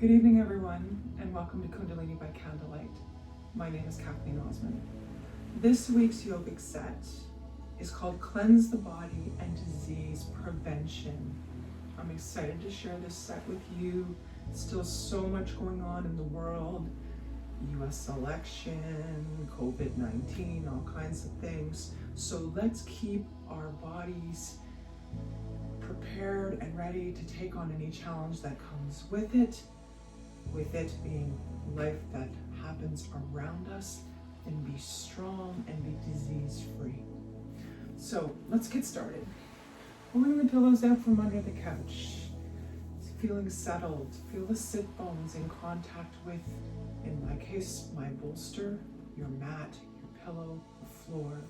Good evening, everyone, and welcome to Kundalini by Candlelight. My name is Kathleen Osmond. This week's yogic set is called Cleanse the Body and Disease Prevention. I'm excited to share this set with you. Still so much going on in the world. US election, COVID-19, all kinds of things. So let's keep our bodies prepared and ready to take on any challenge that comes with it being life that happens around us, and be strong and be disease-free. So let's get started. Pulling the pillows out from under the couch, feeling settled, feel the sit bones in contact with, in my case, my bolster, your mat, your pillow, the floor.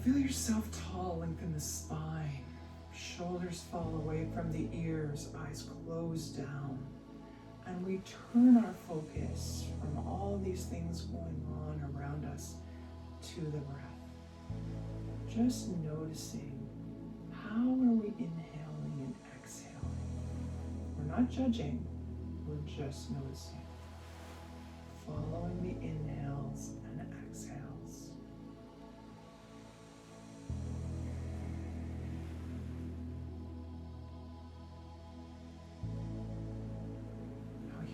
Feel yourself tall, lengthen the spine, shoulders fall away from the ears, eyes close down. And we turn our focus from all these things going on around us to the breath. Just noticing, how are we inhaling and exhaling? We're not judging, we're just noticing. Following the inhales and exhales.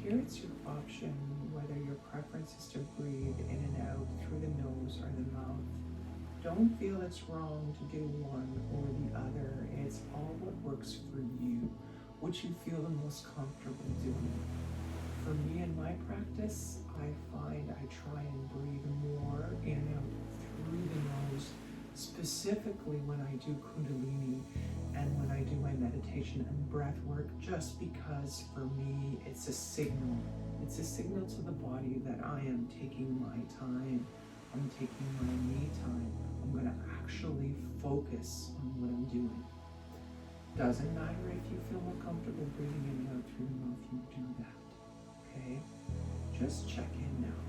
Here it's your option whether your preference is to breathe in and out through the nose or the mouth. Don't feel it's wrong to do one or the other. It's all what works for you, what you feel the most comfortable doing. For me in my practice, I find I try and breathe more in and out through the nose, specifically when I do Kundalini and when I do my meditation and breath work, just because for me it's a signal. It's a signal to the body that I am taking my time. I'm taking my me time. I'm going to actually focus on what I'm doing. Doesn't matter if you feel more comfortable breathing in and out through the mouth, you do that. Okay? Just check in now.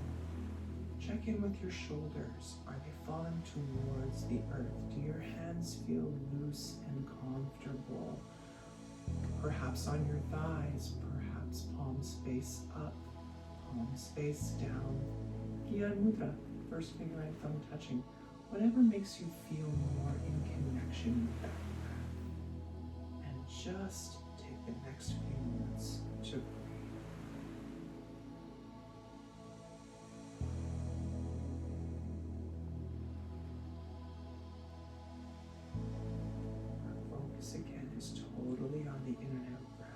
Check in with your shoulders. Are they falling towards the earth? Do your hands feel loose and comfortable? Perhaps on your thighs, perhaps palms face up, palms face down. Gyan Mudra, first finger and thumb touching. Whatever makes you feel more in connection with that breath. And just take the next few minutes to breathe. Again is totally on the in and out breath.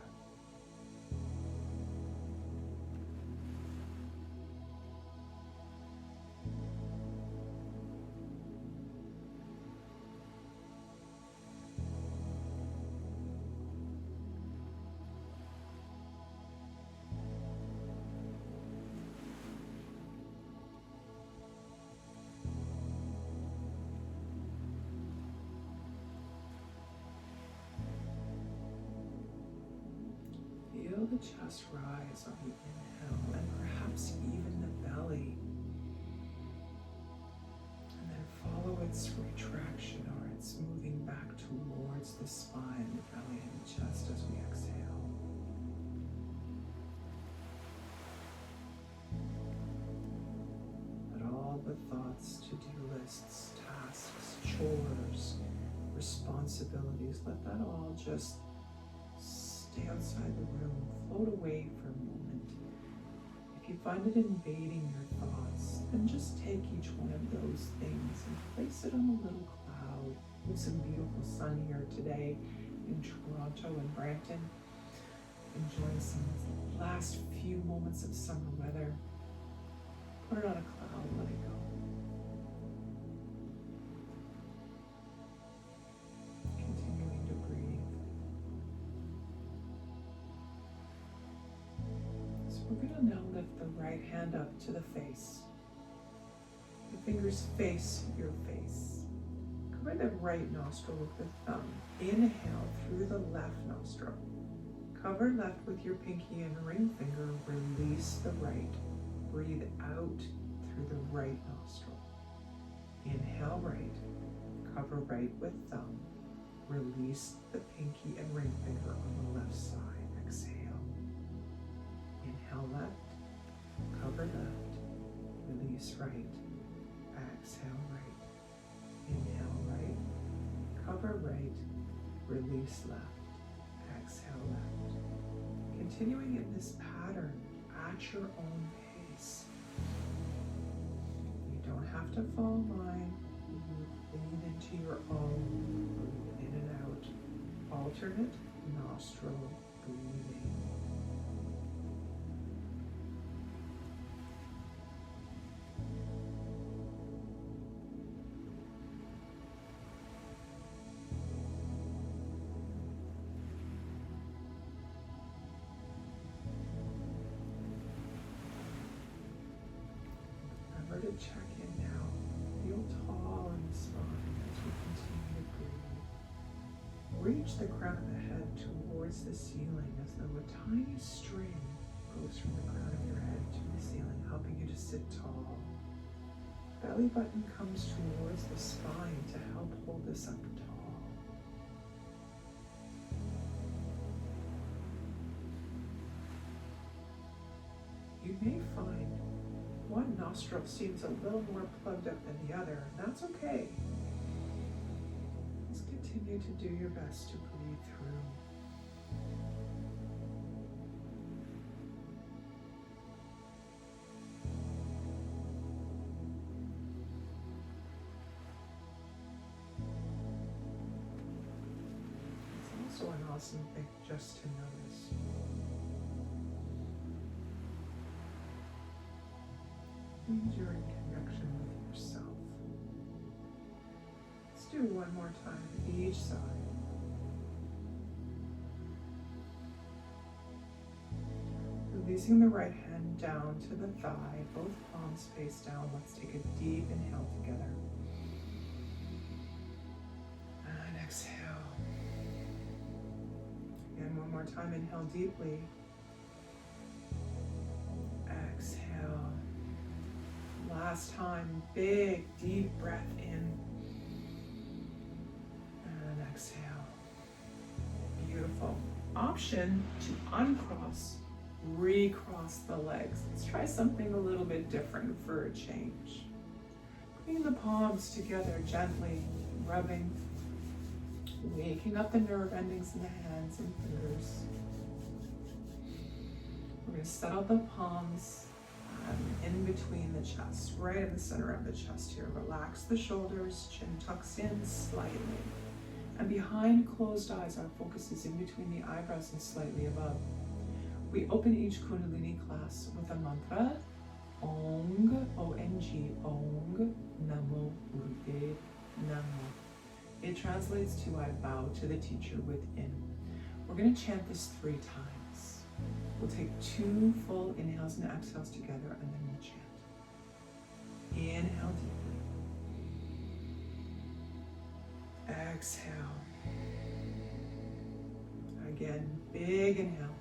Feel the chest rise on the inhale and perhaps even the belly. And then follow its retraction or its moving back towards the spine, the belly, and the chest as we exhale. Let all the thoughts, to-do lists, tasks, chores, responsibilities, let that all just stay outside the room, float away for a moment. If you find it invading your thoughts, then just take each one of those things and place it on a little cloud. We have some beautiful sun here today in Toronto and Brampton. Enjoying some last few moments of summer weather. Put it on a cloud, let it go. Continuing to breathe. We're going to now lift the right hand up to the face. The fingers face your face. Cover the right nostril with the thumb. Inhale through the left nostril. Cover left with your pinky and ring finger. Release the right. Breathe out through the right nostril. Inhale right. Cover right with thumb. Release the pinky and ring finger on the left side. Exhale. Inhale left, cover left, release right, exhale right. Inhale right, cover right, release left, exhale left. Continuing in this pattern at your own pace. You don't have to follow mine. You lean into your own, breathe in and out. Alternate nostril breathing. Remember to check in now. Feel tall in the spine as we continue to breathe. Reach the crown of the head towards the ceiling as though a tiny string goes from the crown of your head to the ceiling, helping you to sit tall. Belly button comes towards the spine to help hold us up tall. You may find one nostril seems a little more plugged up than the other, and that's okay. Just continue to do your best to breathe through. It's also an awesome thing just to notice. Means you're in connection with yourself. Let's do one more time, each side. Releasing the right hand down to the thigh, both palms face down. Let's take a deep inhale together. And exhale. Again, one more time, inhale deeply. Exhale. Last time, big, deep breath in and exhale. Beautiful. Option to uncross, recross the legs. Let's try something a little bit different for a change. Bring the palms together gently, rubbing, waking up the nerve endings in the hands and fingers. We're going to settle the palms in between the chest, right in the center of the chest here. Relax the shoulders, chin tucks in slightly. And behind closed eyes, our focus is in between the eyebrows and slightly above. We open each Kundalini class with a mantra, Ong, O-N-G, Ong, Namo, Gurudev, Namo. It translates to I bow to the teacher within. We're going to chant this 3 times. We'll take 2 full inhales and exhales together, and then we'll chant. Inhale deeply. Exhale. Again, big inhale.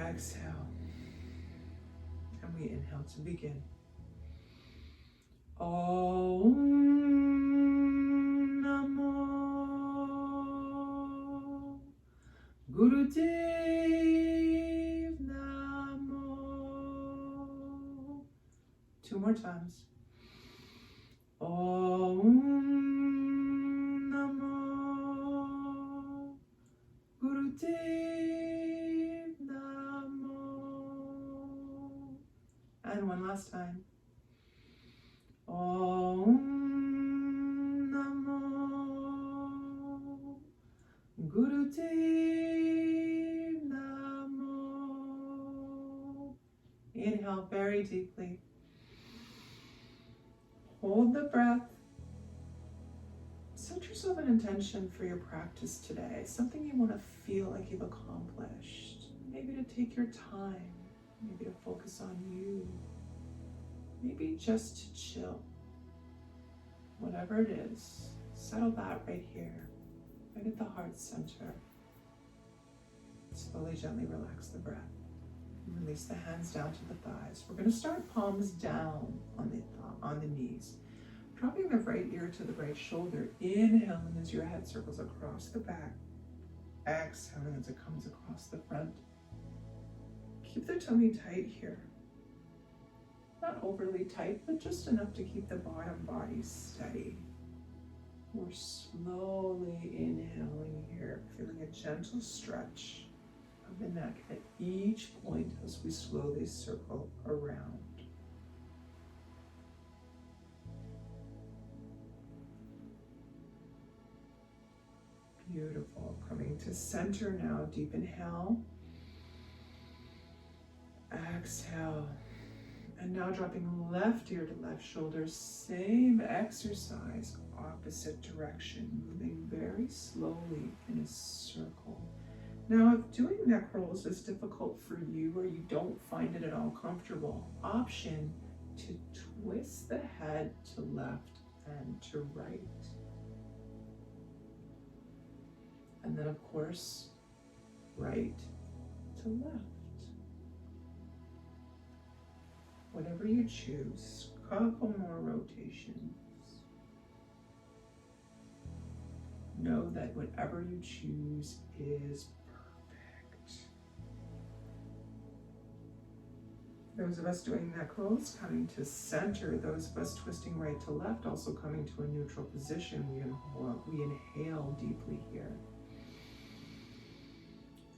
Exhale. And we inhale to begin. Om Namo Gurudev Namo. 2 more times. Om Namo Gurudev Namo. And one last time. Om Namo Gurudev Namo. Inhale very deeply. Hold the breath. Set yourself an intention for your practice today. Something you want to feel like you've accomplished. Maybe to take your time. Maybe to focus on you. Maybe just to chill. Whatever it is, settle that right here, right at the heart center. Slowly, gently relax the breath. Release the hands down to the thighs. We're going to start palms down on the knees. Dropping the right ear to the right shoulder. Inhale in as your head circles across the back. exhale as it comes across the front. Keep the tummy tight here. Not overly tight, but just enough to keep the bottom body steady. We're slowly inhaling here, feeling a gentle stretch of the neck at each point as we slowly circle around. Beautiful. Coming to center now. Deep inhale. Exhale. And now dropping left ear to left shoulder. Same exercise, opposite direction. Moving very slowly in a circle. Now, if doing neck rolls is difficult for you or you don't find it at all comfortable, option to twist the head to left and to right. And then, of course, right to left. Whatever you choose, couple more rotations. Know that whatever you choose is perfect. Those of us doing neck rolls coming to center, those of us twisting right to left, also coming to a neutral position. We inhale deeply here.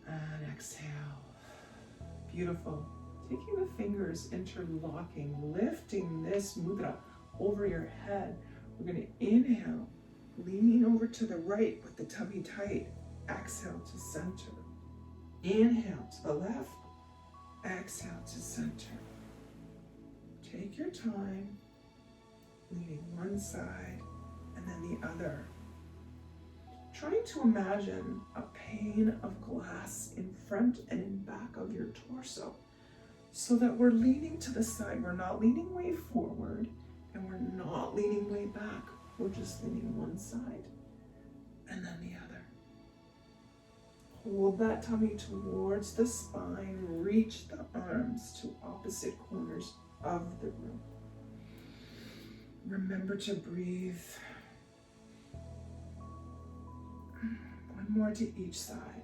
And exhale. Beautiful. Taking the fingers, interlocking, lifting this mudra over your head. We're going to inhale, leaning over to the right with the tummy tight. Exhale to center. Inhale to the left. Exhale to center. Take your time, leaning one side and then the other. Trying to imagine a pane of glass in front and in back of your torso so that we're leaning to the side. We're not leaning way forward and we're not leaning way back. We're just leaning one side and then the other. Hold that tummy towards the spine. Reach the arms to opposite corners of the room. Remember to breathe. One more to each side.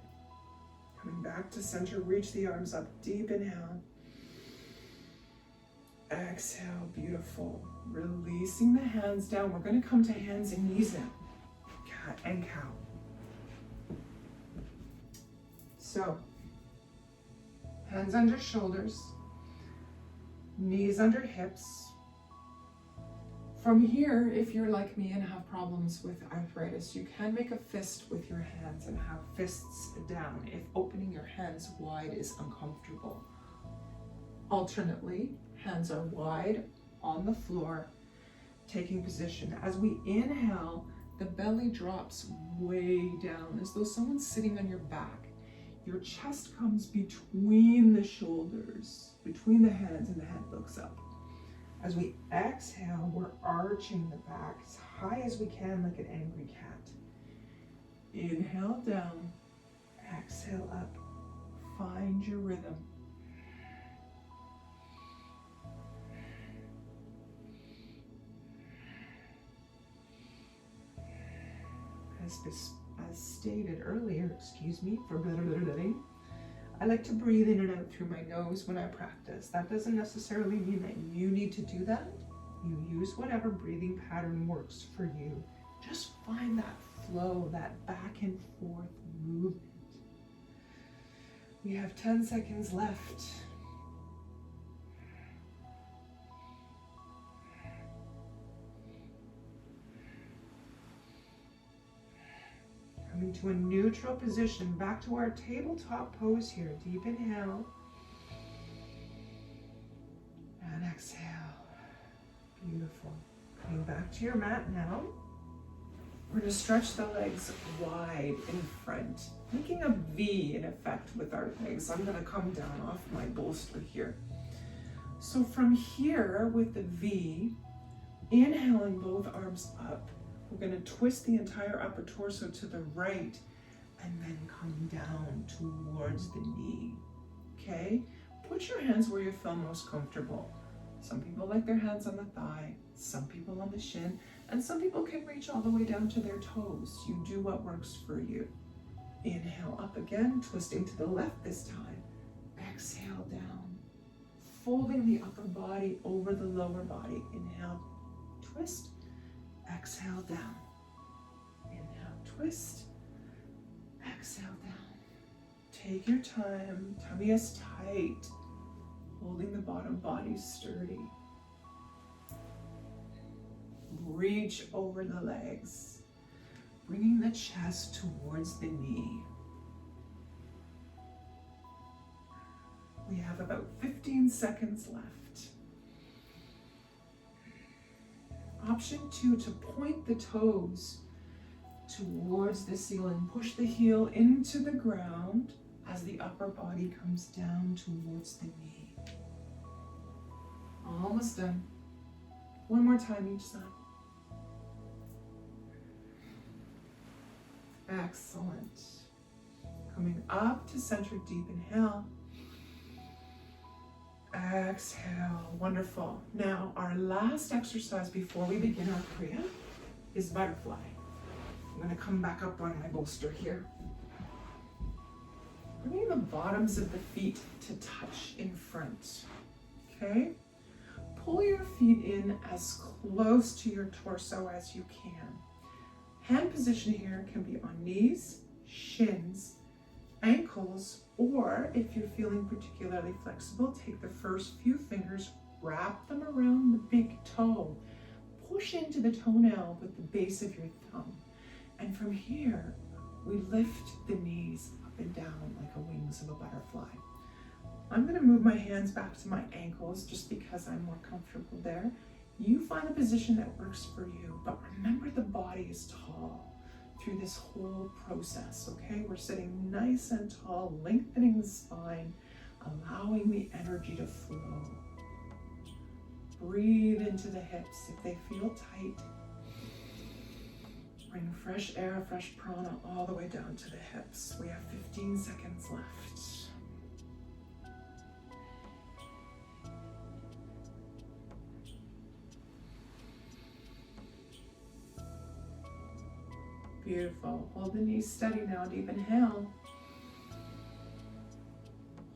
Coming back to center, reach the arms up. Deep inhale. Exhale, beautiful. Releasing the hands down. We're going to come to hands and knees now. Cat and cow. So, hands under shoulders, knees under hips. From here, if you're like me and have problems with arthritis, you can make a fist with your hands and have fists down if opening your hands wide is uncomfortable. Alternately, hands are wide on the floor, taking position. As we inhale, the belly drops way down as though someone's sitting on your back. Your chest comes between the shoulders, between the hands, and the head looks up. As we exhale, we're arching the back as high as we can like an angry cat. Inhale down, exhale up. Find your rhythm. As stated earlier, I like to breathe in and out through my nose when I practice. That doesn't necessarily mean that you need to do that. You use whatever breathing pattern works for you. Just find that flow, that back and forth movement. We have 10 seconds left. Coming to a neutral position, back to our tabletop pose here. Deep inhale and exhale. Beautiful. Coming back to your mat now. We're going to stretch the legs wide in front, making a V in effect with our legs. I'm going to come down off my bolster here. So from here with the V, inhaling both arms up, we're going to twist the entire upper torso to the right and then come down towards the knee. Okay? Put your hands where you feel most comfortable. Some people like their hands on the thigh, some people on the shin, and some people can reach all the way down to their toes. You do what works for you. Inhale up again, twisting to the left this time. Exhale down, folding the upper body over the lower body. Inhale, twist, exhale down. Inhale, twist, exhale down. Take your time, tummy is tight, holding the bottom body sturdy. Reach over the legs, bringing the chest towards the knee. We have about 15 seconds left. Option 2, to point the toes towards the ceiling. Push the heel into the ground as the upper body comes down towards the knee. Almost done. One more time each side. Excellent. Coming up to center, deep inhale. Exhale. Wonderful. Now, our last exercise before we begin our Kriya is butterfly. I'm going to come back up on my bolster here. Bringing the bottoms of the feet to touch in front. Okay? Pull your feet in as close to your torso as you can. Hand position here can be on knees, shins, ankles, or if you're feeling particularly flexible, take the first few fingers, wrap them around the big toe. Push into the toenail with the base of your thumb. And from here, we lift the knees up and down like the wings of a butterfly. I'm going to move my hands back to my ankles just because I'm more comfortable there. You find a position that works for you, but remember the body is tall through this whole process, okay? We're sitting nice and tall, lengthening the spine, allowing the energy to flow. Breathe into the hips if they feel tight. Bring fresh air, fresh prana all the way down to the hips. We have 15 seconds left. Beautiful. Hold the knees steady now. Deep inhale.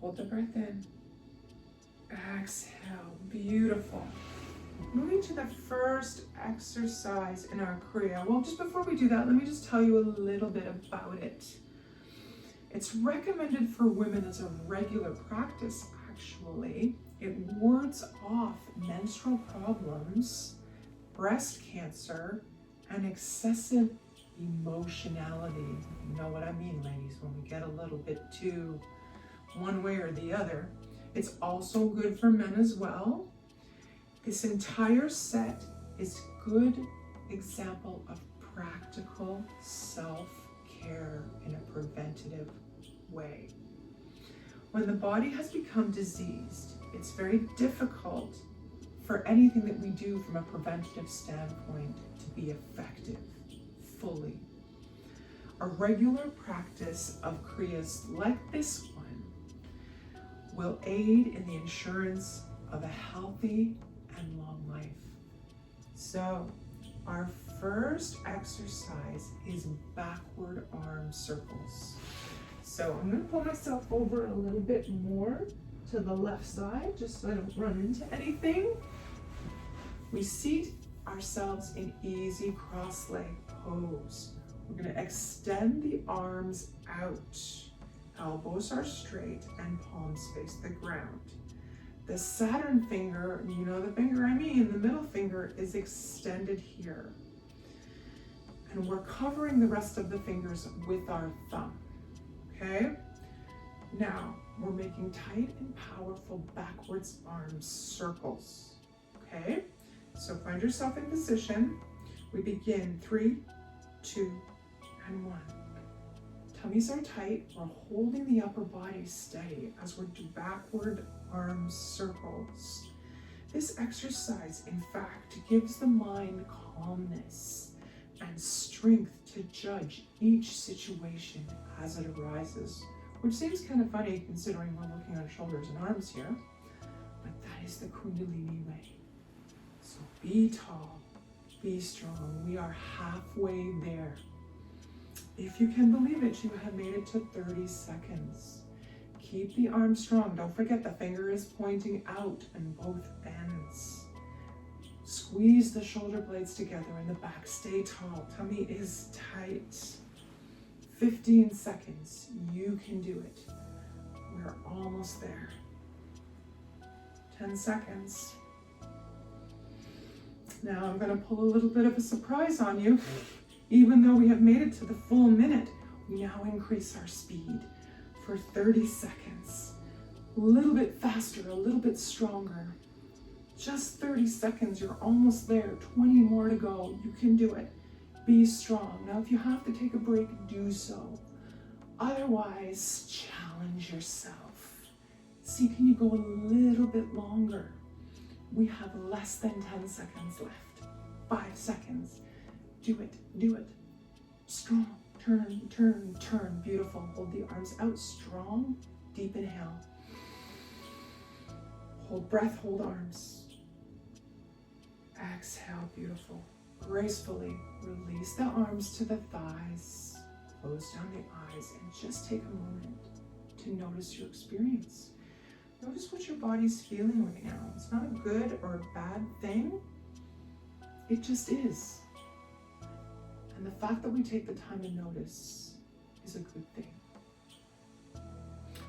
Hold the breath in. Exhale. Beautiful. Moving to the first exercise in our Kriya. Well, just before we do that, let me just tell you a little bit about it. It's recommended for women as a regular practice, actually. It wards off menstrual problems, breast cancer, and excessive emotionality. You know what I mean, ladies, when we get a little bit too one way or the other. It's also good for men as well. This entire set is a good example of practical self-care in a preventative way. When the body has become diseased, it's very difficult for anything that we do from a preventative standpoint to be effective fully. A regular practice of Kriyas like this one will aid in the assurance of a healthy and long life. So, our first exercise is backward arm circles. So I'm going to pull myself over a little bit more to the left side, just so I don't run into anything. We seat ourselves in easy cross-leg pose. We're going to extend the arms out. Elbows are straight and palms face the ground. The Saturn finger, you know the finger I mean, the middle finger is extended here. And we're covering the rest of the fingers with our thumb, okay? Now, we're making tight and powerful backwards arm circles, okay? So find yourself in position. We begin 3, 2, and 1. Tummies are tight. We're holding the upper body steady as we do backward arm circles. This exercise, in fact, gives the mind calmness and strength to judge each situation as it arises, which seems kind of funny considering we're working on shoulders and arms here, but that is the Kundalini way. So be tall, be strong. We are halfway there. If you can believe it, you have made it to 30 seconds. Keep the arm strong. Don't forget the finger is pointing out in both ends. Squeeze the shoulder blades together in the back. Stay tall. Tummy is tight. 15 seconds. You can do it. We're almost there. 10 seconds. Now I'm going to pull a little bit of a surprise on you. Even though we have made it to the full minute, we now increase our speed for 30 seconds. A little bit faster, a little bit stronger. Just 30 seconds, you're almost there. 20 more to go. You can do it. Be strong. Now, if you have to take a break, do so. Otherwise, challenge yourself. See, can you go a little bit longer? We have less than 10 seconds left. 5 seconds. Do it. Do it. Strong. Turn, turn, turn. Beautiful. Hold the arms out. Strong. Deep inhale. Hold breath. Hold arms. Exhale. Beautiful. Gracefully release the arms to the thighs. Close down the eyes and just take a moment to notice your experience. Notice what your body's feeling right now. It's not a good or a bad thing. It just is. And the fact that we take the time to notice is a good thing.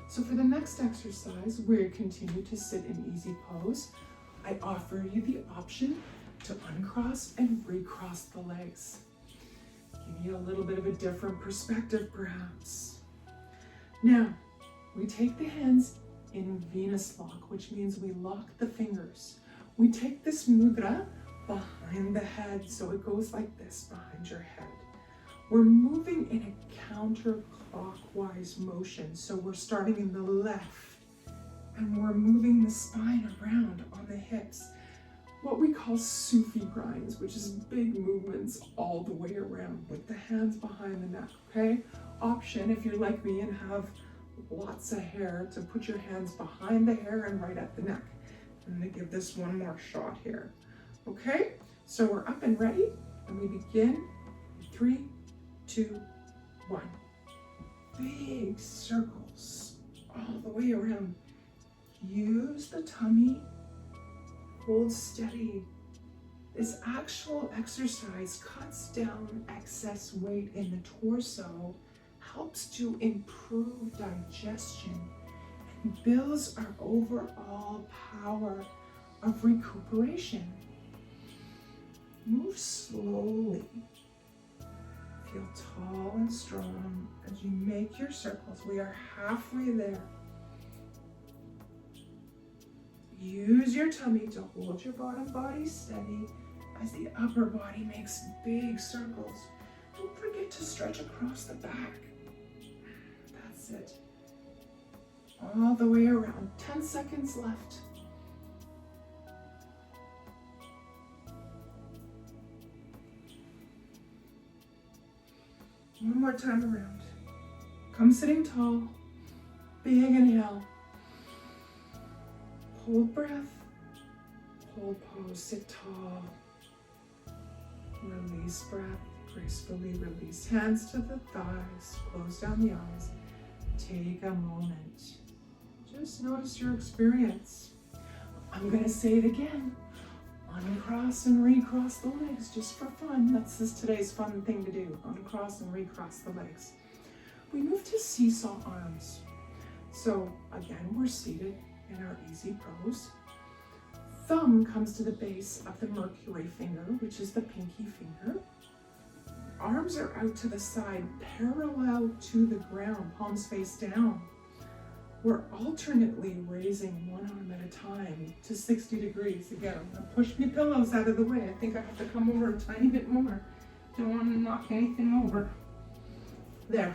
So for the next exercise, we'll continue to sit in easy pose. I offer you the option to uncross and recross the legs. Give you a little bit of a different perspective, perhaps. Now, we take the hands in Venus lock, which means we lock the fingers. We take this mudra behind the head, so it goes like this behind your head. We're moving in a counterclockwise motion, so we're starting in the left, and we're moving the spine around on the hips. What we call Sufi grinds, which is big movements all the way around with the hands behind the neck, okay? Option, if you're like me and have lots of hair, to put your hands behind the hair and right at the neck. I'm gonna give this one more shot here. Okay, so we're up and ready, and we begin in 3, 2, 1. Big circles all the way around. Use the tummy. Hold steady. This actual exercise cuts down excess weight in the torso, helps to improve digestion, and builds our overall power of recuperation. Move slowly. Feel tall and strong as you make your circles. We are halfway there. Use your tummy to hold your bottom body steady as the upper body makes big circles. Don't forget to stretch across the back. That's it. All the way around. 10 seconds left. One more time around. Come sitting tall. Big inhale. Hold breath. Hold pose. Sit tall. Release breath. Gracefully release hands to the thighs. Close down the eyes. Take a moment. Just notice your experience. I'm going to say it again. Uncross and recross the legs just for fun. That's just today's fun thing to do. Uncross and recross the legs. We move to seesaw arms. So again, we're seated in our easy pose. Thumb comes to the base of the Mercury finger, which is the pinky finger. Arms are out to the side, parallel to the ground, palms face down. We're alternately raising one arm at a time to 60 degrees. Again, I'm gonna push my pillows out of the way. I think I have to come over a tiny bit more. Don't want to knock anything over. There.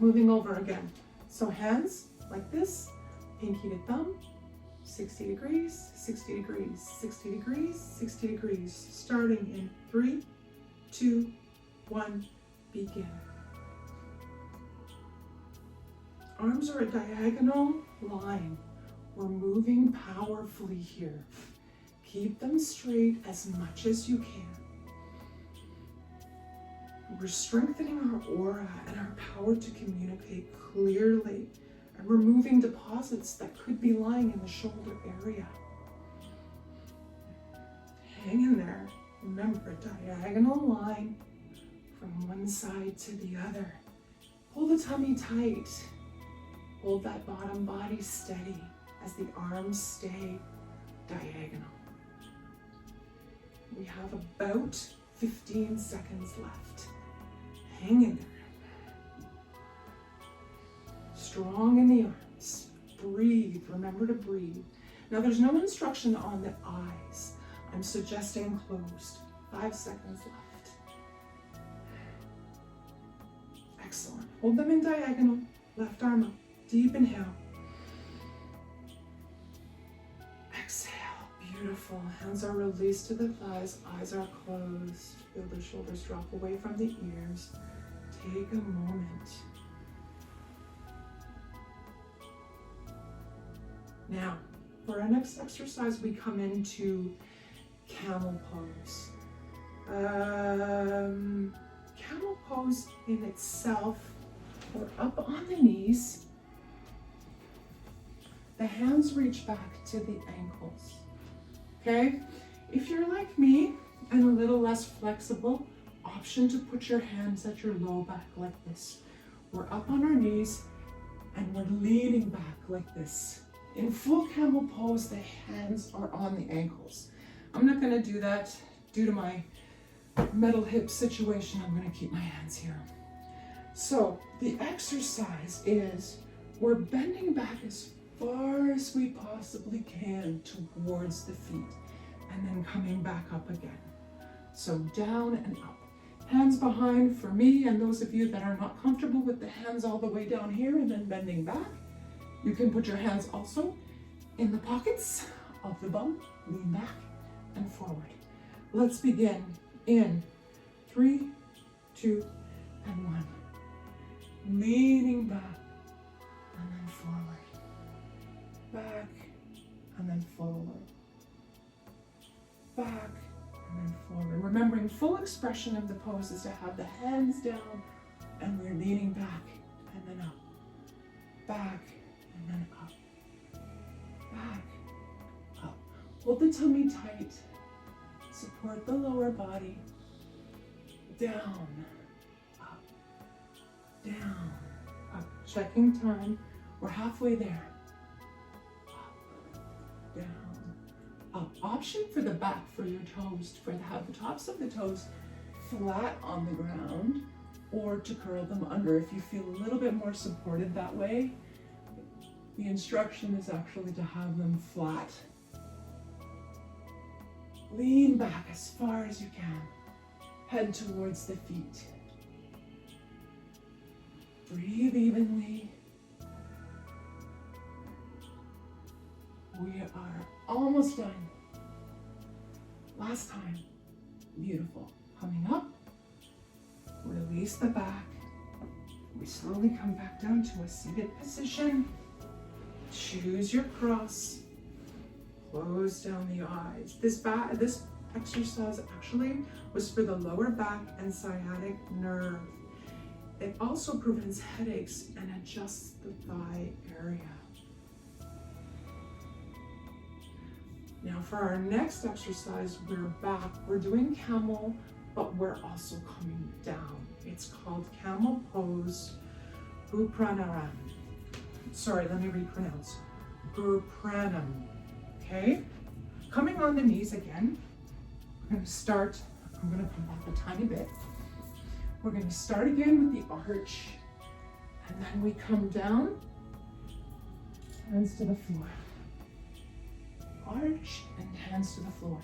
Moving over again. So hands like this, pinky to thumb, 60 degrees, 60 degrees, 60 degrees, 60 degrees. Starting in 3, 2, 1, begin. Arms are a diagonal line. We're moving powerfully here. Keep them straight as much as you can. We're strengthening our aura and our power to communicate clearly and removing deposits that could be lying in the shoulder area. Hang in there. Remember, a diagonal line from one side to the other. Pull the tummy tight. Hold that bottom body steady as the arms stay diagonal. We have about 15 seconds left. Hang in there. Strong in the arms. Breathe. Remember to breathe. Now there's no instruction on the eyes. I'm suggesting closed. 5 seconds left. Excellent. Hold them in diagonal. Left arm up. Deep inhale. Exhale. Beautiful. Hands are released to the thighs. Eyes are closed. Feel the shoulders drop away from the ears. Take a moment. Now, for our next exercise, we come into camel pose. Camel pose in itself, we're up on the knees. The hands reach back to the ankles. Okay? If you're like me and a little less flexible, option to put your hands at your low back like this. We're up on our knees and we're leaning back like this. In full camel pose, the hands are on the ankles. I'm not going to do that due to my metal hip situation. I'm going to keep my hands here. So the exercise is we're bending back as far as we possibly can towards the feet and then coming back up again. So down and up. Hands behind for me and those of you that are not comfortable with the hands all the way down here and then bending back. You can put your hands also in the pockets of the bum, lean back and forward. Let's begin in 3, 2, and 1. Leaning back and then forward. Back and then forward. Back and then forward. Remembering full expression of the pose is to have the hands down and we're leaning back and then up. Back and then up. Back, up. Hold the tummy tight. Support the lower body. Down, up, down, up. Checking time. We're halfway there. Up, down, up. Option for the back for your toes, for to have the tops of the toes flat on the ground or to curl them under if you feel a little bit more supported that way. The instruction is actually to have them flat. Lean back as far as you can. Head towards the feet. Breathe evenly. We are almost done. Last time. Beautiful. Coming up. Release the back. We slowly come back down to a seated position. Choose your cross. Close down the eyes. This exercise actually was for the lower back and sciatic nerve. It also prevents headaches and adjusts the thigh area. Now for our next exercise, we're back. We're doing camel, but we're also coming down. It's called camel pose Bupranam. Sorry, let me repronounce. Bupranam. Okay? Coming on the knees again. We're going to start. I'm going to come back a tiny bit. We're going to start again with the arch. And then we come down. Hands to the floor. Arch and hands to the floor.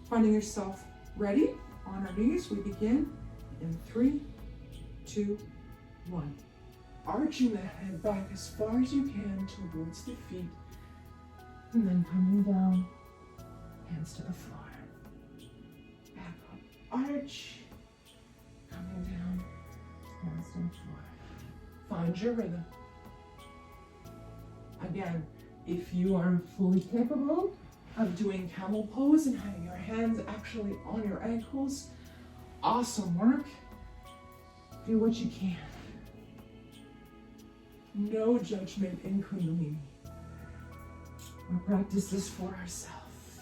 Finding yourself ready on our knees. We begin in 3, 2, 1. Arching the head back as far as you can towards the feet. And then coming down, hands to the floor. Back up, arch. Coming down, hands to the floor. Find your rhythm. Again, if you are fully capable of doing camel pose and having your hands actually on your ankles, awesome work. Do what you can. No judgment in Kundalini. We practice this for ourselves.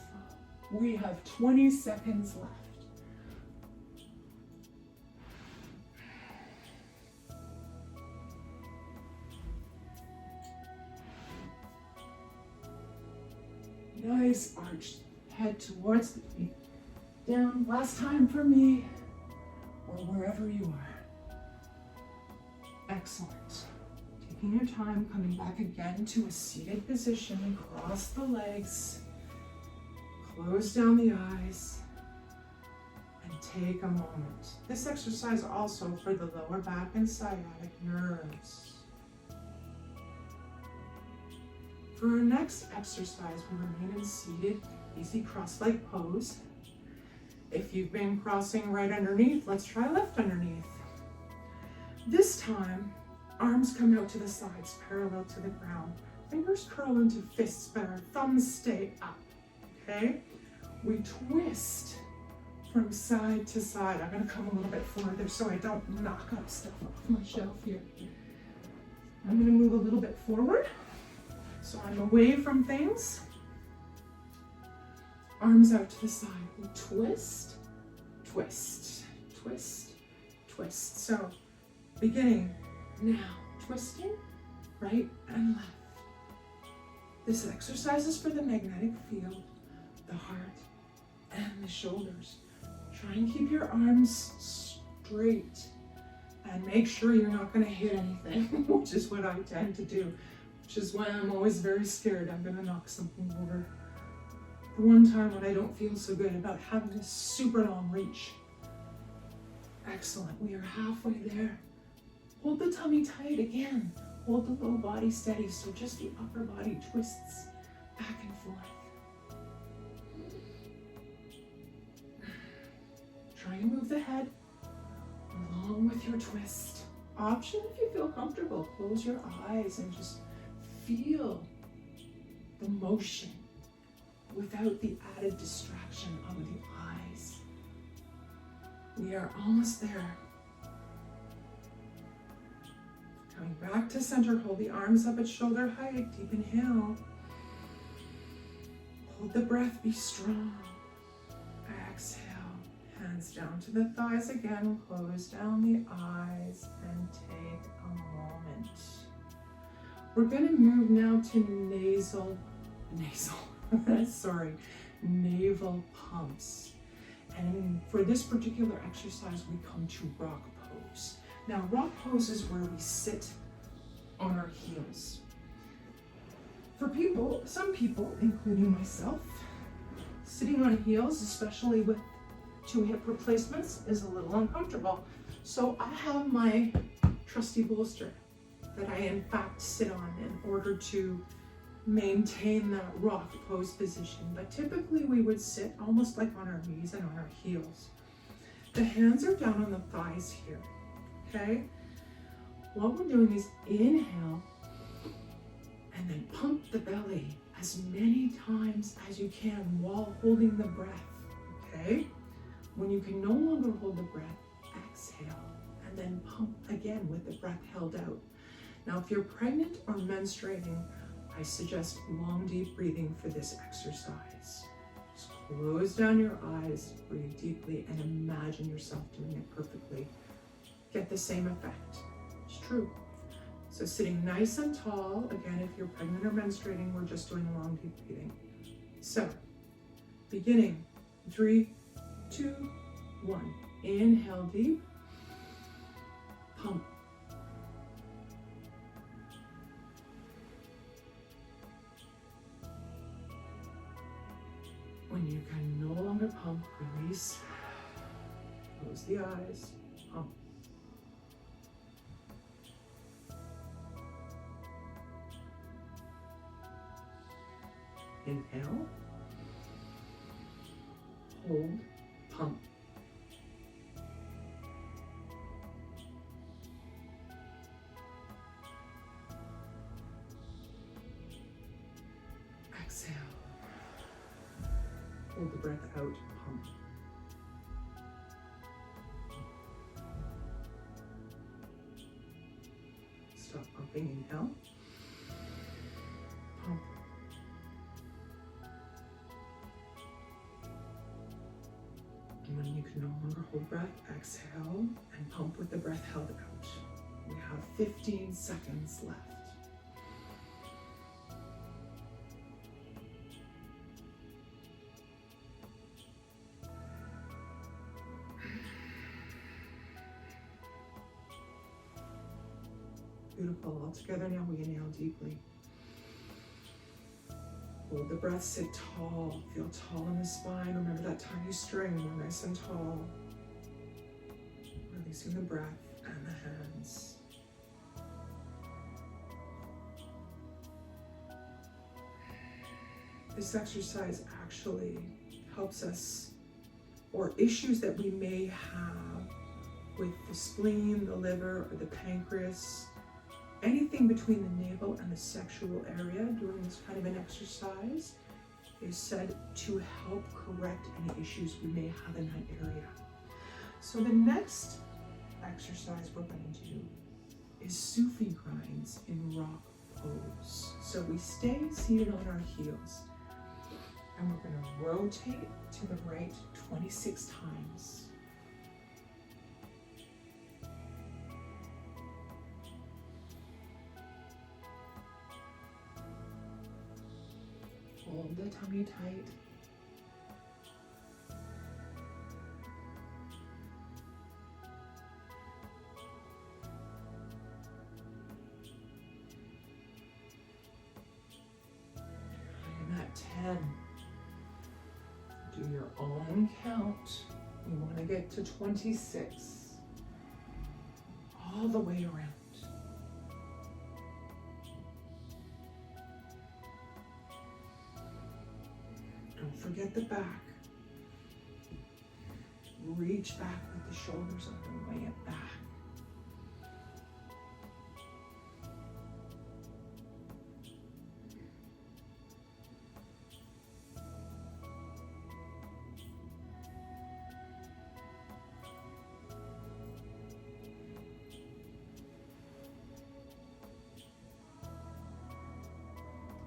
We have 20 seconds left. Nice arch. Head towards the feet. Down. Last time for me. Or wherever you are. Excellent. Taking your time, coming back again to a seated position. Cross the legs. Close down the eyes. And take a moment. This exercise also for the lower back and sciatic nerves. For our next exercise, we remain in seated, easy cross-leg pose. If you've been crossing right underneath, let's try left underneath. This time, arms come out to the sides, parallel to the ground. Fingers curl into fists, but our thumbs stay up, okay? We twist from side to side. I'm gonna come a little bit further so I don't knock up stuff off my shelf here. I'm gonna move a little bit forward. So I'm away from things. Arms out to the side. We twist, twist, twist, twist. So beginning now, twisting right and left. This exercise is for the magnetic field, the heart, and the shoulders. Try and keep your arms straight and make sure you're not going to hit anything, which is what I tend to do. Which is why I'm always very scared I'm gonna knock something over. The one time when I don't feel so good about having a super long reach. Excellent, we are halfway there. Hold the tummy tight again. Hold the low body steady so just the upper body twists back and forth. Try and move the head along with your twist. Option if you feel comfortable. Close your eyes and just feel the motion without the added distraction of the eyes. We are almost there. Coming back to center, hold the arms up at shoulder height. Deep inhale. Hold the breath, be strong. Exhale. Hands down to the thighs again. Close down the eyes and take a moment. We're going to move now to navel pumps. And for this particular exercise, we come to rock pose. Now, rock pose is where we sit on our heels. For people, some people, including myself, sitting on heels, especially with 2 hip replacements, is a little uncomfortable. So I have my trusty bolster that I in fact sit on in order to maintain that rock pose position. But typically we would sit almost like on our knees and on our heels. The hands are down on the thighs here, okay? What we're doing is inhale and then pump the belly as many times as you can while holding the breath, okay? When you can no longer hold the breath, exhale and then pump again with the breath held out. Now, if you're pregnant or menstruating, I suggest long, deep breathing for this exercise. Just close down your eyes, breathe deeply, and imagine yourself doing it perfectly. Get the same effect. It's true. So sitting nice and tall, again, if you're pregnant or menstruating, we're just doing long, deep breathing. So, beginning, 3, 2, 1. Inhale deep, pump. When you can no longer pump, release. Close the eyes, pump. Inhale, hold, pump. Exhale. Hold the breath out, pump. stop pumping. Inhale. Pump. And when you can no longer hold breath, exhale and pump with the breath held out. We have 15 seconds left. Beautiful. All together now, we inhale deeply. Hold the breath, sit tall. Feel tall in the spine. Remember that tiny string. We're nice and tall. Releasing the breath and the hands. This exercise actually helps us, or issues that we may have with the spleen, the liver, or the pancreas, anything between the navel and the sexual area during this kind of an exercise is said to help correct any issues we may have in that area. So the next exercise we're going to do is Sufi grinds in rock pose. So we stay seated on our heels and we're going to rotate to the right 26 times. Hold the tummy tight. And at 10, do your own count. You want to get to 26, all the way around. Don't forget the back. Reach back with the shoulders on the way back.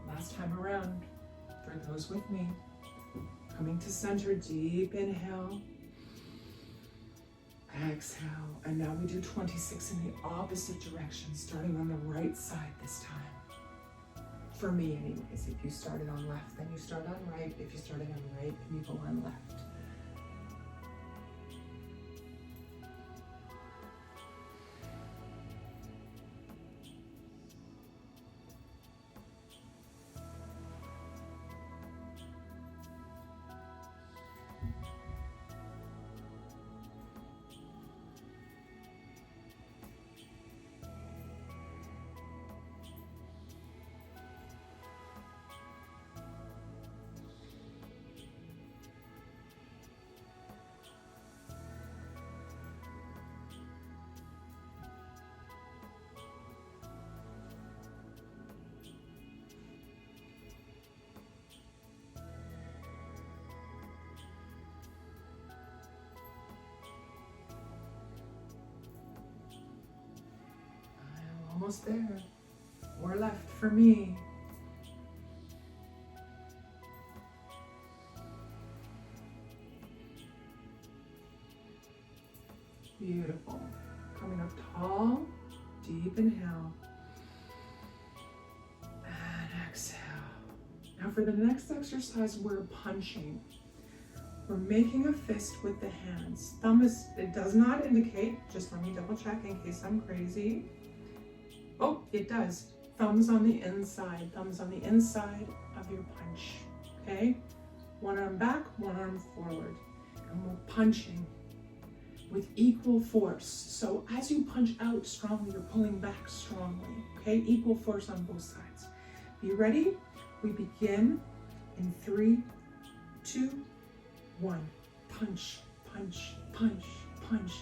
Last time around, for those with me. Coming to center, deep inhale, exhale, and now we do 26 in the opposite direction, starting on the right side this time. For me anyways, if you started on left, then you start on right. If you started on right, then you go on left. Almost there. More left for me. Beautiful. Coming up tall, deep inhale. And exhale. Now for the next exercise, we're punching. We're making a fist with the hands. Thumb is, it does not indicate, just let me double check in case I'm crazy. Oh, it does. Thumbs on the inside of your punch, okay? One arm back, one arm forward. And we're punching with equal force. So as you punch out strongly, you're pulling back strongly, okay? Equal force on both sides. Be ready? We begin in 3, 2, 1. Punch, punch, punch, punch.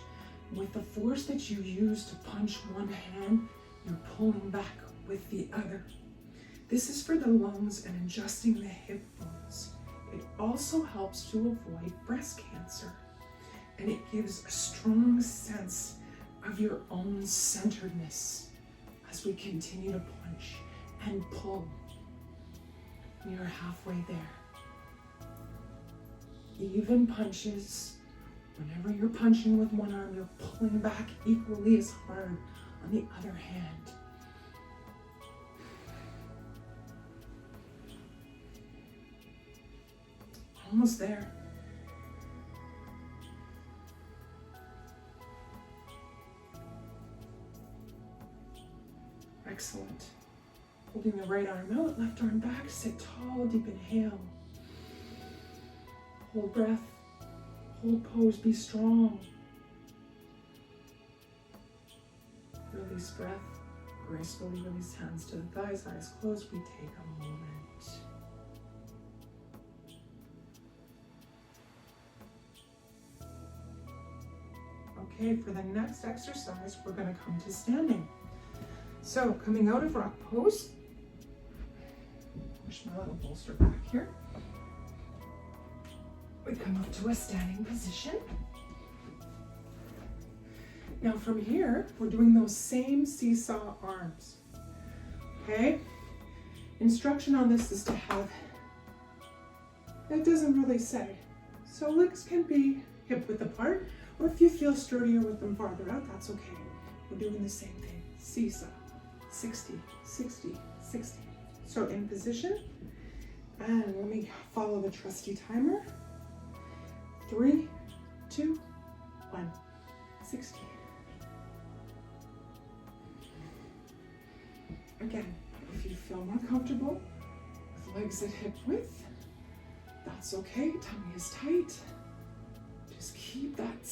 With the force that you use to punch one hand, you're pulling back with the other. This is for the lungs and adjusting the hip bones. It also helps to avoid breast cancer. And it gives a strong sense of your own centeredness, as we continue to punch and pull. We are halfway there. Even punches. Whenever you're punching with one arm, you're pulling back equally as hard on the other hand. Almost there. Excellent. Holding the right arm out, left arm back, sit tall, deep inhale. Hold breath, hold pose, be strong. Release breath, gracefully release hands to the thighs, eyes closed. We take a moment. Okay, for the next exercise, we're going to come to standing. So, coming out of rock pose, push my little bolster back here. We come up to a standing position. Now from here, we're doing those same seesaw arms. Okay? Instruction on this is to have, it doesn't really say. So legs can be hip width apart, or if you feel sturdier with them farther out, that's okay. We're doing the same thing. Seesaw. 60, 60, 60. So in position, and let me follow the trusty timer. 3, 2, 1, 60. Again, if you feel more comfortable with legs at hip width, that's okay. Tummy is tight. Just keep that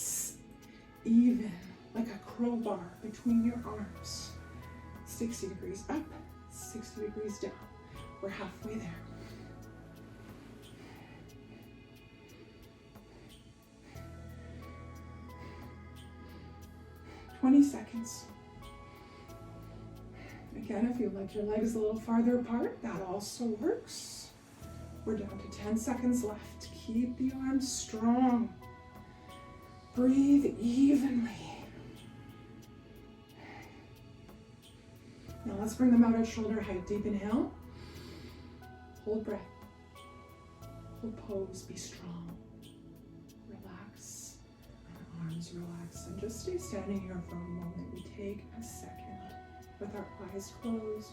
even, like a crowbar between your arms. 60 degrees up, 60 degrees down. We're halfway there. "20 seconds. Again, if you like your legs a little farther apart, that also works. We're down to 10 seconds left. Keep the arms strong. Breathe evenly. Now let's bring them out at shoulder height. Deep inhale. Hold breath. Hold pose. Be strong. Relax. And arms relax. And just stay standing here for a moment. We take a second with our eyes closed.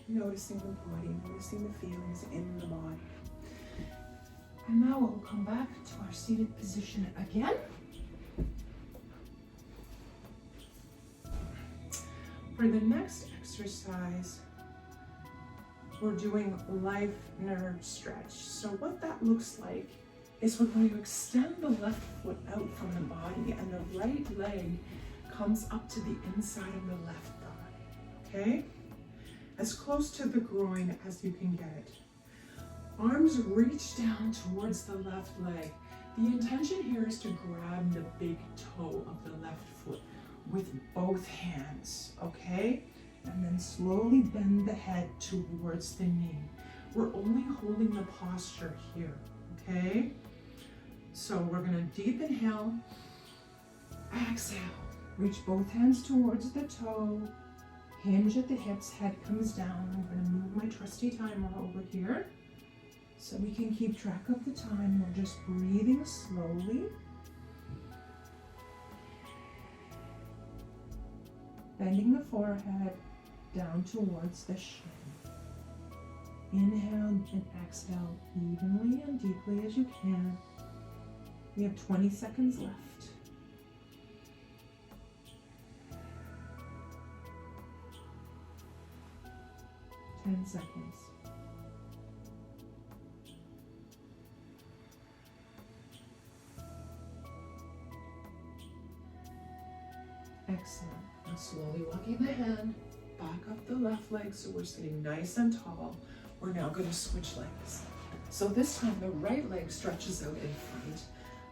Noticing the body, noticing the feelings in the body. And now we'll come back to our seated position again. For the next exercise, we're doing life nerve stretch. So what that looks like is we're going to extend the left foot out from the body and the right leg comes up to the inside of the left thigh, okay? As close to the groin as you can get it. Arms reach down towards the left leg. The intention here is to grab the big toe of the left foot with both hands, okay? And then slowly bend the head towards the knee. We're only holding the posture here, okay? So we're gonna deep inhale, exhale. Reach both hands towards the toe, hinge at the hips, head comes down. I'm gonna move my trusty timer over here so we can keep track of the time. We're just breathing slowly. Bending the forehead down towards the shin. Inhale and exhale evenly and deeply as you can. We have 20 seconds left. Ten seconds. Excellent. Now slowly walking the hand back up the left leg so we're sitting nice and tall. We're now going to switch legs. So this time the right leg stretches out in front.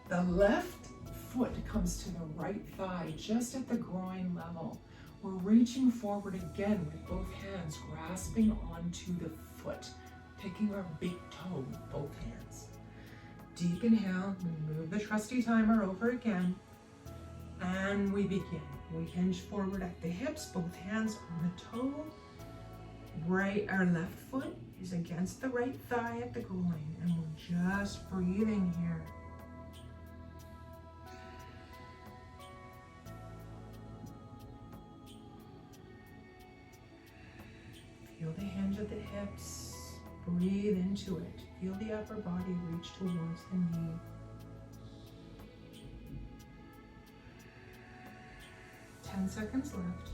The left foot comes to the right thigh just at the groin level. We're reaching forward again with both hands, grasping onto the foot, picking our big toe with both hands. Deep inhale, we move the trusty timer over again. And we begin. We hinge forward at the hips, both hands on the toe. Our left foot is against the right thigh at the groin, and we're just breathing here. Feel the hinge of the hips. Breathe into it. Feel the upper body reach towards the knee. 10 seconds left.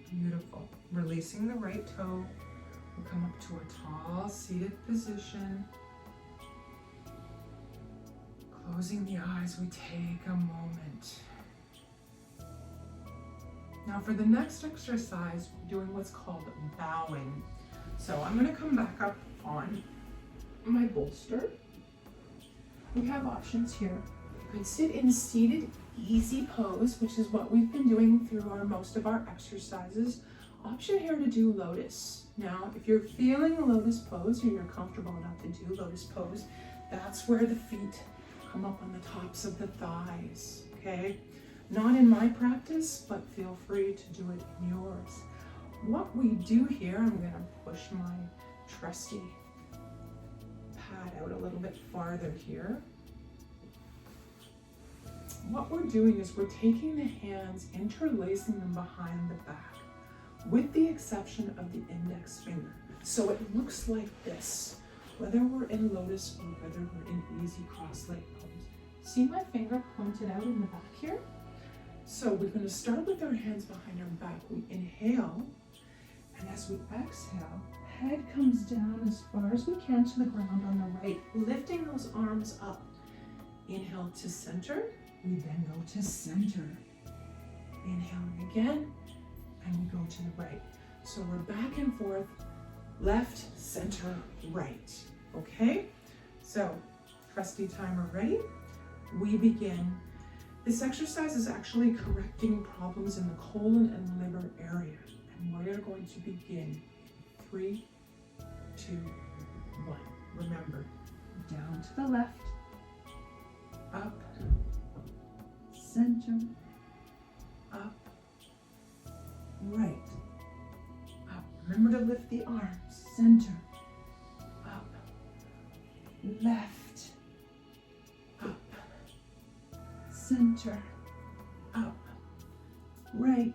Beautiful. Releasing the right toe. We'll come up to a tall seated position. Closing the eyes, we take a moment. Now for the next exercise, we're doing what's called bowing. So I'm going to come back up on my bolster. We have options here. You can sit in seated easy pose, which is what we've been doing through most of our exercises. Option here to do lotus. Now, if you're feeling lotus pose or you're comfortable enough to do lotus pose, that's where the feet come up on the tops of the thighs, okay? Not in my practice, but feel free to do it in yours. What we do here, I'm gonna push my trusty pad out a little bit farther here. What we're doing is we're taking the hands, interlacing them behind the back, with the exception of the index finger. So it looks like this, whether we're in lotus or whether we're in easy cross-leg pose. See my finger pointed out in the back here? So we're going to start with our hands behind our back. We inhale, and as we exhale, head comes down as far as we can to the ground on the right, lifting those arms up. Inhale to center, we then go to center. Inhaling again, and we go to the right. So we're back and forth, left, center, right. Okay? So, trusty timer ready? We begin. This exercise is actually correcting problems in the colon and liver area. And we are going to begin. 3, 2, 1. Remember, down to the left, up, center, up, right, up. Remember to lift the arms, center, up, left, up, center, up, right.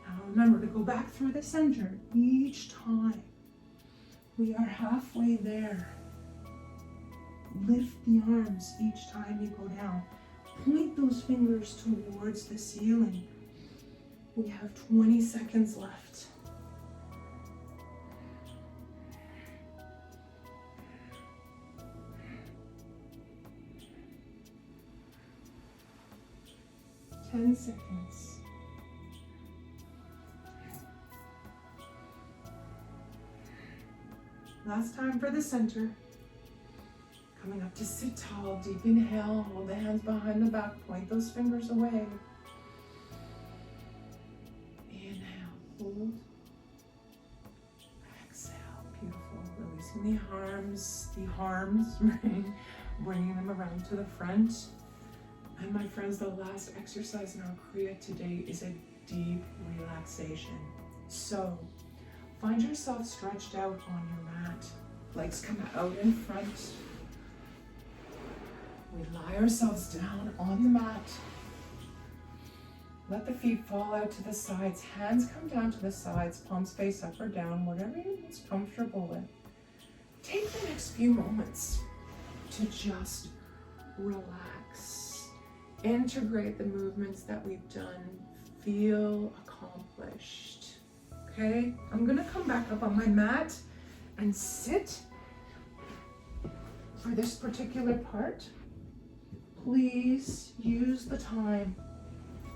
Now remember to go back through the center each time. We are halfway there. Lift the arms each time you go down. Point those fingers towards the ceiling. We have 20 seconds left. Ten seconds. Last time for the center. Coming up to sit tall, deep inhale, hold the hands behind the back, point those fingers away. Inhale, hold. Exhale, beautiful. Releasing the arms, bringing them around to the front. And my friends, the last exercise in our Kriya today is a deep relaxation. So, find yourself stretched out on your mat. Legs come out in front. We lie ourselves down on the mat. Let the feet fall out to the sides. Hands come down to the sides, palms face up or down, whatever you're most comfortable with. Take the next few moments to just relax. Integrate the movements that we've done. Feel accomplished. Okay? I'm gonna come back up on my mat and sit for this particular part. Please use the time.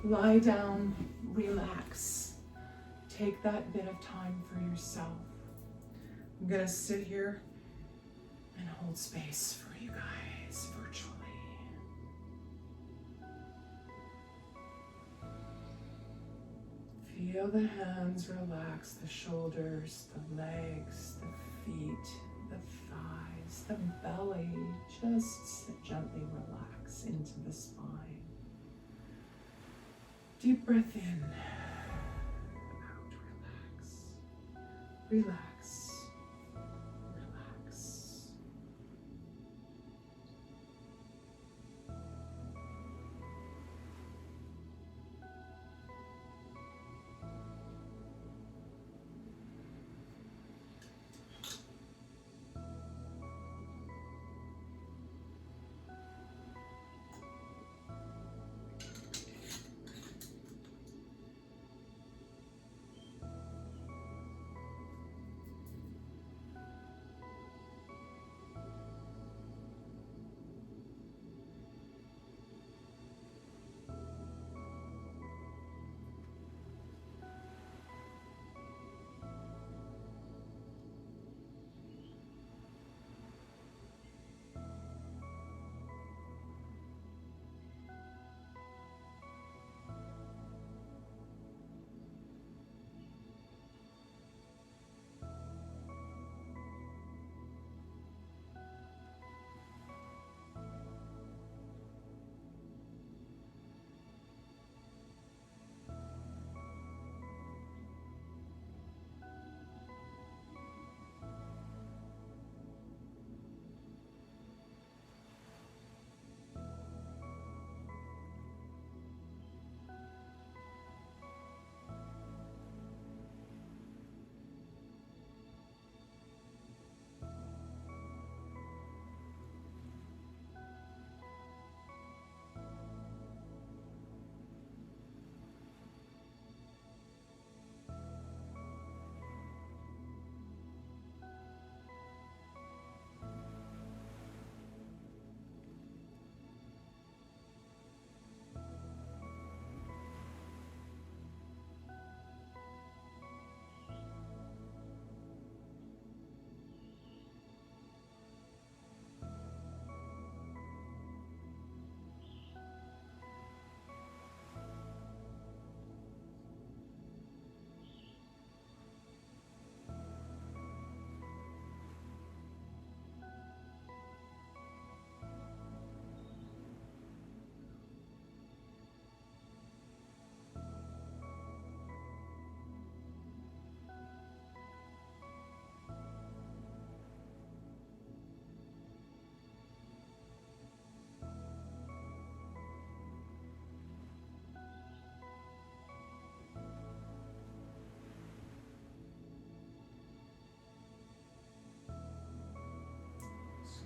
Lie down, relax. Take that bit of time for yourself. I'm gonna sit here and hold space for you guys virtually. Feel the hands relax, the shoulders, the legs, the feet. the thighs, the belly, just gently relax into the spine. Deep breath in, out, relax, relax, relax.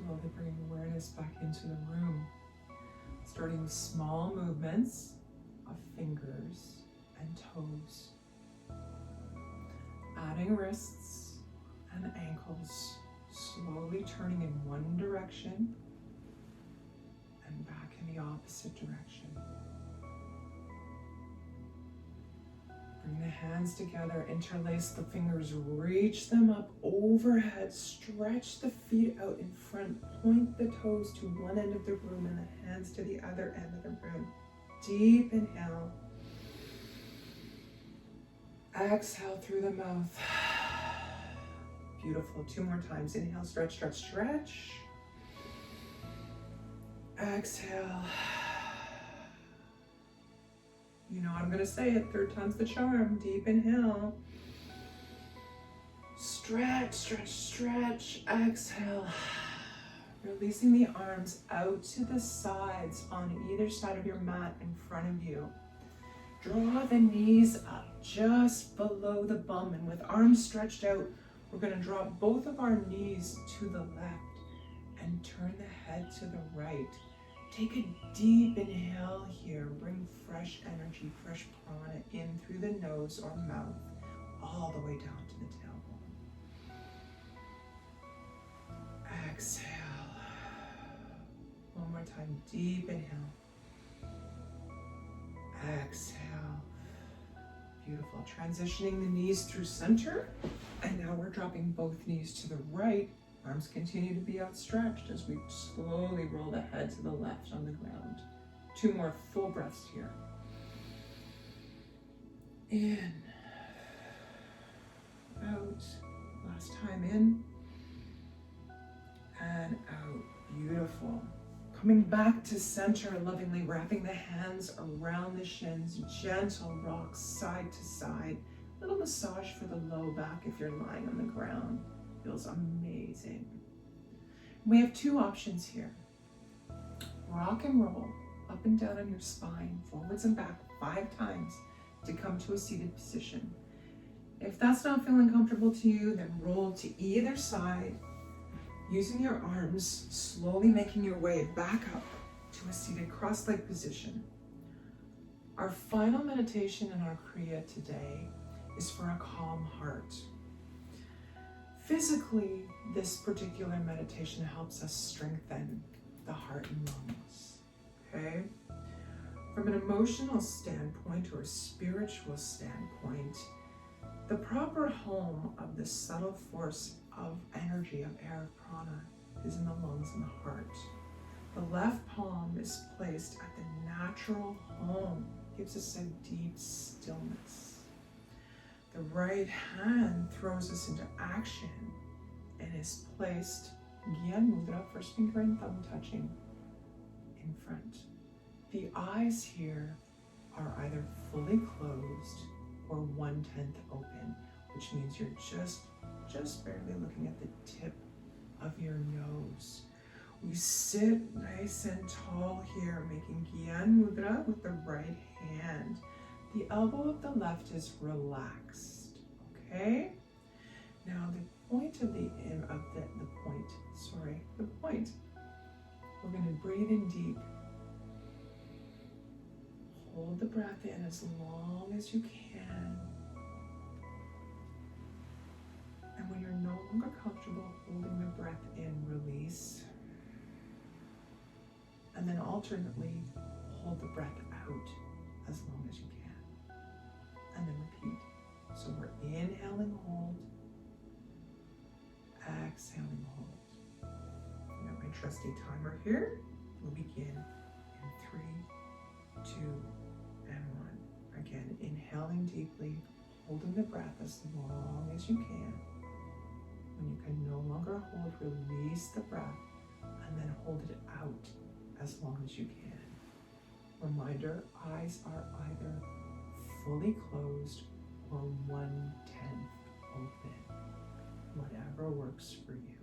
Slowly bring awareness back into the room, starting with small movements of fingers and toes, adding wrists and ankles, slowly turning in one direction and back in the opposite direction. Bring the hands together, interlace the fingers, reach them up overhead, stretch the feet out in front, point the toes to one end of the room and the hands to the other end of the room. Deep inhale. Exhale through the mouth. Beautiful. 2 more times. Inhale, stretch, stretch, stretch. Exhale. You know I'm going to say it. 3rd time's the charm. Deep inhale. Stretch, stretch, stretch. Exhale. Releasing the arms out to the sides on either side of your mat in front of you. Draw the knees up just below the bum, and with arms stretched out, we're going to drop both of our knees to the left and turn the head to the right. Take a deep inhale here. Bring fresh energy, fresh prana in through the nose or mouth, all the way down to the tailbone. Exhale. One more time. Deep inhale. Exhale. Beautiful. Transitioning the knees through center. And now we're dropping both knees to the right. Arms continue to be outstretched as we slowly roll the head to the left on the ground. 2 more full breaths here. In. Out. Last time in. Coming back to center, lovingly wrapping the hands around the shins, gentle rocks side to side. Little massage for the low back if you're lying on the ground. Feels amazing. We have two options here. Rock and roll up and down on your spine, forwards and back 5 times to come to a seated position. If that's not feeling comfortable to you, then roll to either side, using your arms, slowly making your way back up to a seated cross-legged position. Our final meditation in our Kriya today is for a calm heart. Physically, this particular meditation helps us strengthen the heart and lungs, okay? From an emotional standpoint or a spiritual standpoint, the proper home of the subtle force of energy of air prana is in the lungs and the heart. The left palm is placed at the natural home, gives us a deep stillness. The right hand throws us into action and is placed Gyan Mudra, first finger and thumb touching in front. The eyes here are either fully closed or 1/10 open, which means you're just barely looking at the tip of your nose. We sit nice and tall here, making Gyan Mudra with the right hand. The elbow of the left is relaxed, okay? Now the point, we're going to breathe in deep. Hold the breath in as long as you can. And when you're no longer comfortable holding the breath in, release. And then alternately, hold the breath out as long as you can. And then repeat. So we're inhaling, hold. Exhaling, hold. I got my trusty timer here. We'll begin in 3, 2, and 1. Again, inhaling deeply, holding the breath as long as you can. When you can no longer hold, release the breath and then hold it out as long as you can. Reminder, eyes are either fully closed or 1/10 open. Whatever works for you.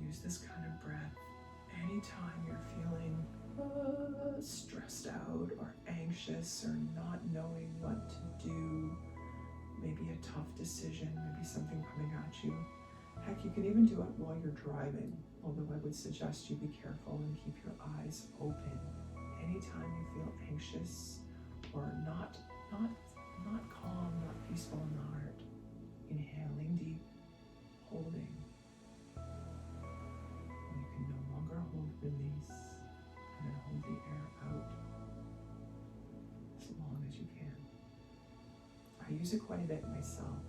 Use this kind of breath anytime you're feeling stressed out or anxious or not knowing what to do, maybe a tough decision, maybe something coming at you. Heck, you can even do it while you're driving, although I would suggest you be careful and keep your eyes open. Anytime you feel anxious or not calm, not peaceful in the heart, inhaling deep, holding. Hold, release, and then hold the air out as long as you can. I use it quite a bit myself.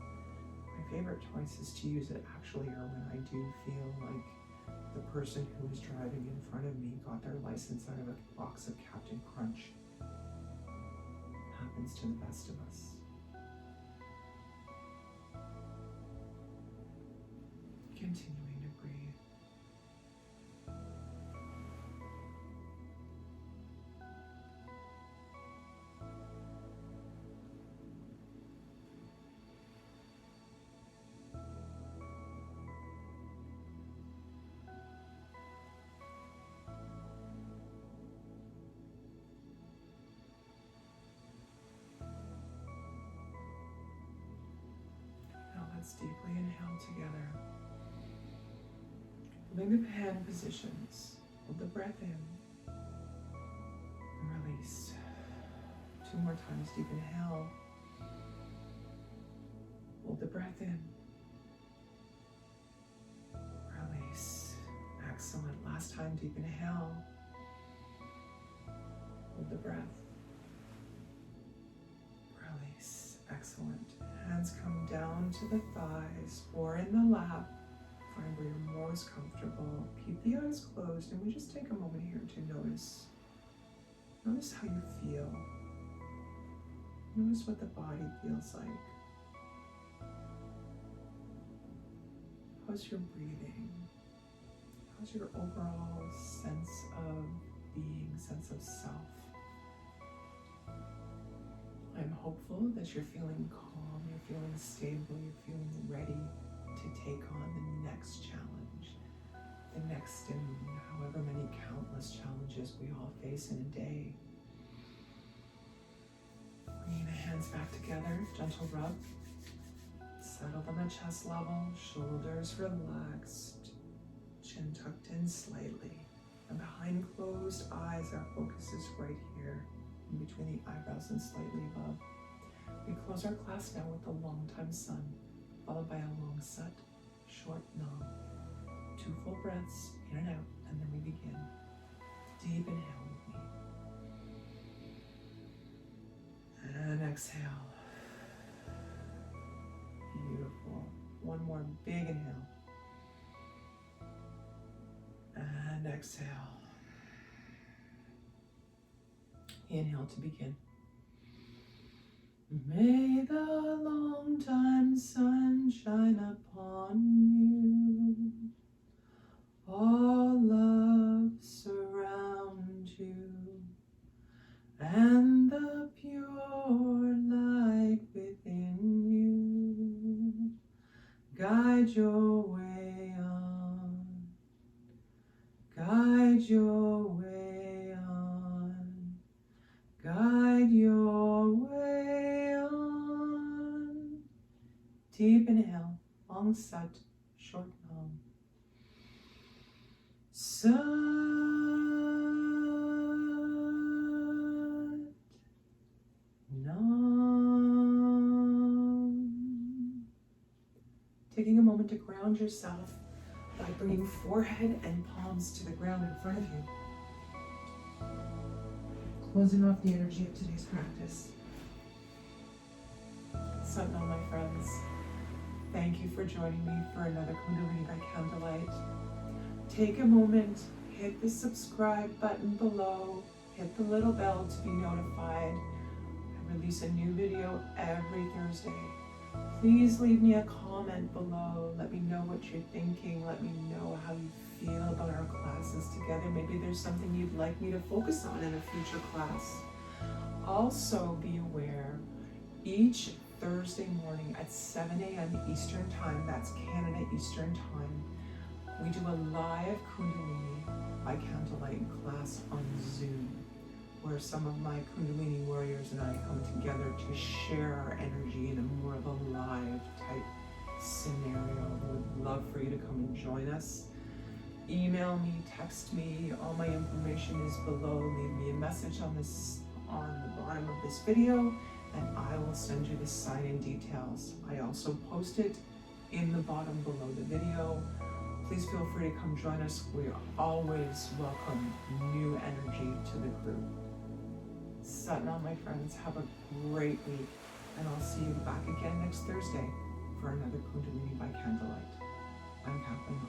My favorite choice is to use it actually or when I do feel like the person who was driving in front of me got their license out of a box of Captain Crunch. Happens to the best of us. Continuing to breathe. Let's deeply inhale together. Holding the hand positions. Hold the breath in. And release. 2 more times. Deep inhale. Hold the breath in. Release. Excellent. Last time. Deep inhale. Hold the breath. Release. Excellent. Hands come down to the thighs or in the lap. Find where you're most comfortable. Keep the eyes closed, and we just take a moment here to notice how you feel. Notice what the body feels like. How's your breathing? How's your overall sense of being, sense of self? I'm hopeful that you're feeling calm, you're feeling stable, you're feeling ready to take on the next challenge, the next in however many countless challenges we all face in a day. Bringing the hands back together, gentle rub. Settle them at chest level, shoulders relaxed, chin tucked in slightly. And behind closed eyes, our focus is right here, in between the eyebrows and slightly above. We close our class now with a long time sun, followed by a long set, short nam. 2 full breaths, in and out, and then we begin. Deep inhale with me. And exhale. Beautiful. One more big inhale. And exhale. Inhale to begin. May the long time sun shine upon you. All love surround you. And the pure light within you guide your way on. Guide your way on. Guide your way on. Deep inhale, long set, short nam. Sat nam. Taking a moment to ground yourself by bringing forehead and palms to the ground in front of you. Closing off the energy of today's practice. Satnam, my friends. Thank you for joining me for another Kundalini by Candlelight. Take a moment, hit the subscribe button below, hit the little bell to be notified. I release a new video every Thursday. Please leave me a comment below. Let me know what you're thinking. Let me know how you feel about our classes together. Maybe there's something you'd like me to focus on in a future class. Also be aware, each Thursday morning at 7 a.m. Eastern Time, that's Canada Eastern Time, we do a live Kundalini by Candlelight class on Zoom, where some of my Kundalini warriors and I come together to share our energy in a more of a live type scenario. Would love for you to come and join us. Email me, text me, all my information is below. Leave me a message on the bottom of this video, and I will send you the sign-in details. I also post it in the bottom below the video. Please feel free to come join us. We always welcome new energy to the group. Satnam, my friends. Have a great week, and I'll see you back again next Thursday for another Kundalini by Candlelight. I'm Kathleen.